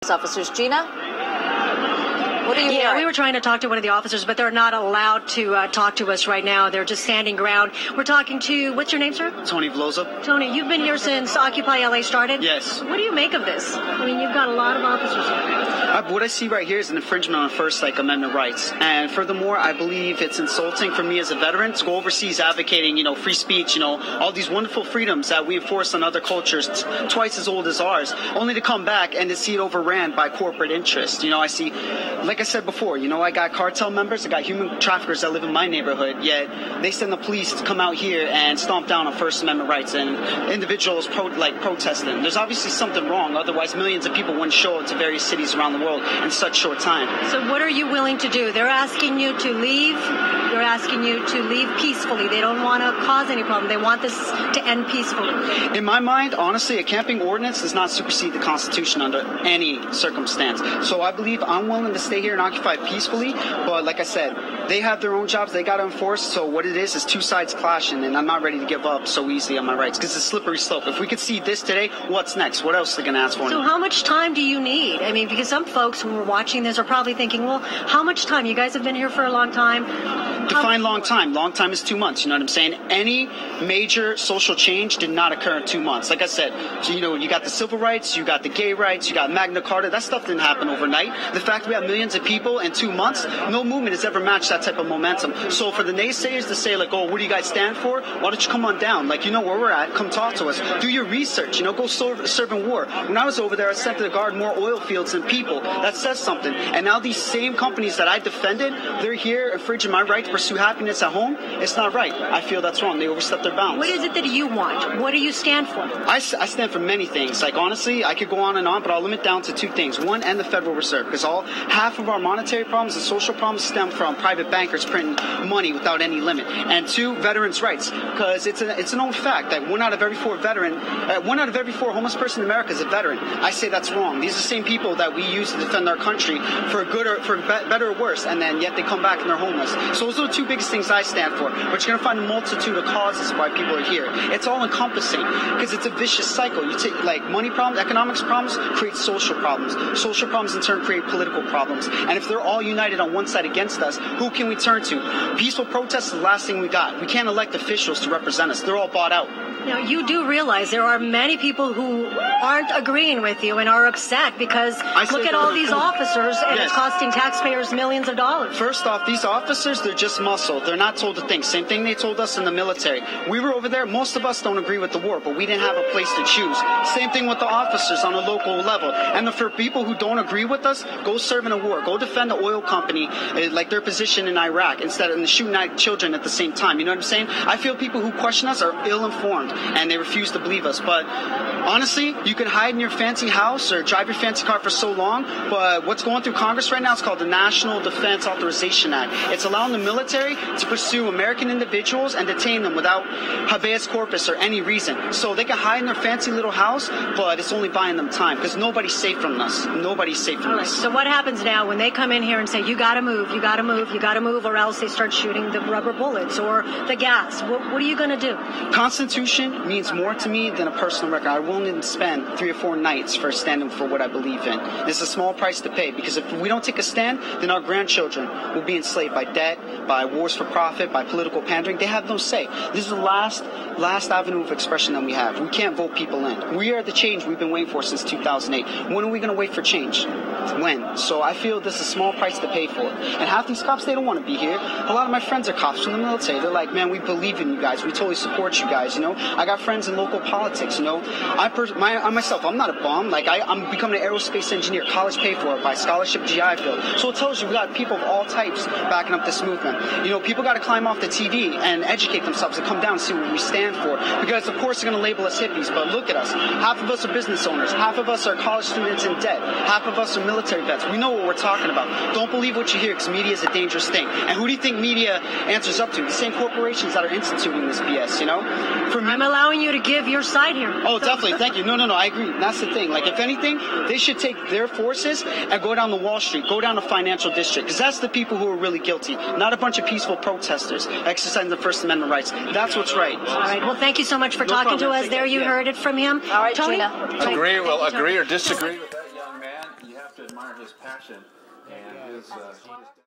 officers. Gina? What are you hearing? We were trying to talk to one of the officers, but they're not allowed to talk to us right now. They're just standing ground. We're talking to, what's your name, sir? Tony Velloza. Tony, you've been here since Occupy LA started? Yes. What do you make of this? I mean, you've got a lot of officers here. What I see right here is an infringement on First Amendment rights. And furthermore, I believe it's insulting for me as a veteran to go overseas advocating, free speech, all these wonderful freedoms that we enforce on other cultures twice as old as ours, only to come back and to see it overran by corporate interests. I see, like I said before, I got cartel members, I got human traffickers that live in my neighborhood, yet they send the police to come out here and stomp down on First Amendment rights and individuals protesting. There's obviously something wrong, otherwise millions of people wouldn't show up to various cities around the world in such short time. So what are you willing to do? They're asking you to leave. They're asking you to leave peacefully. They don't want to cause any problem. They want this to end peacefully. In my mind, honestly, a camping ordinance does not supersede the Constitution under any circumstance. So I believe I'm willing to stay here and occupy peacefully, but like I said, they have their own jobs they got to enforce, so what it is two sides clashing, and I'm not ready to give up so easily on my rights, because it's a slippery slope. If we could see this today, what's next? What else are they going to ask for? So how much time do you need? I mean, because some folks who are watching this are probably thinking, well, how much time? You guys have been here for a long time. Define long time. Long time is 2 months, you know what I'm saying? Any major social change did not occur in 2 months. Like I said, so, you got the civil rights, you got the gay rights, you got Magna Carta. That stuff didn't happen overnight. The fact we have millions of people in 2 months, no movement has ever matched that type of momentum. So for the naysayers to say, oh, what do you guys stand for? Why don't you come on down? Where we're at. Come talk to us. Do your research. Go serve in war. When I was over there, I sent to guard more oil fields than people. That says something. And now these same companies that I defended, they're here infringing my right to pursue happiness at home. It's not right. I feel that's wrong. They overstepped their bounds. What is it that you want? What do you stand for? I stand for many things. Honestly, I could go on and on, but I'll limit down to two things. One, and the Federal Reserve, because half of our monetary problems and social problems stem from private bankers printing money without any limit. And two, veterans' rights, because it's an old fact that one out of every four homeless person in America is a veteran. I say that's wrong. These are the same people that we use to defend our country for better or worse, and then yet they come back and they're homeless. So those are the two biggest things I stand for. But you're going to find a multitude of causes why people are here. It's all encompassing because it's a vicious cycle. You take money problems, economics problems, create social problems. Social problems in turn create political problems. And if they're all united on one side against us, who can we turn to? Peaceful protests is the last thing we got. We can't elect officials to represent us. They're all bought out. Now, you do realize there are many people who aren't agreeing with you and are upset because look at all these officers and it's costing taxpayers millions of dollars. First off, these officers, they're just muscle. They're not told to think. Same thing they told us in the military. We were over there. Most of us don't agree with the war, but we didn't have a place to choose. Same thing with the officers on a local level. And for people who don't agree with us, go serve in a war. Go defend the oil company, like their position in Iraq, instead of shooting at children at the same time. You know what I'm saying? I feel people who question us are ill-informed and they refuse to believe us. But honestly, you can hide in your fancy house or drive your fancy car for so long, but what's going through Congress right now is called the National Defense Authorization Act. It's allowing the military to pursue American individuals and detain them without habeas corpus or any reason. So they can hide in their fancy little house, but it's only buying them time because nobody's safe from us. Nobody's safe from us. So what happens now when they come in here and say, you got to move, you got to move, you got to move, or else they start shooting the rubber bullets or the gas? What are you going to do? Constitution means more to me than a personal record. I'm willing to spend 3 or 4 nights for standing for what I believe in. It's a small price to pay because if we don't take a stand, then our grandchildren will be enslaved by debt, by wars for profit, by political pandering. They have no say. This is the last avenue of expression that we have. We can't vote people in. We are the change we've been waiting for since 2008. When are we going to wait for change? When? So I feel this is a small price to pay for. And half these cops, they don't want to be here. A lot of my friends are cops from the military. They're like, man, we believe in you guys. We totally support you guys, I got friends in local politics, I myself, I'm not a bum. I'm becoming an aerospace engineer, college paid for by scholarship GI Bill. So it tells you we got people of all types backing up this movement. People got to climb off the TV and educate themselves and come down and see what we stand for. Because, of course, they're going to label us hippies, but look at us. Half of us are business owners. Half of us are college students in debt. Half of us are military vets. We know what we're talking about. Don't believe what you hear because media is a dangerous thing. And who do you think media answers up to? The same corporations that are instituting this BS, I'm allowing you to give your side here. Oh, definitely. Thank you. No, I agree. That's the thing. If anything, they should take their forces and go down to Wall Street, go down to Financial District, because that's the people who are really guilty, not a bunch of peaceful protesters exercising their First Amendment rights. That's what's right. All right. Well, thank you so much for talking to us. There you heard it from him. All right, Tony? Gina. Agree or disagree with that young man? have to admire his passion and his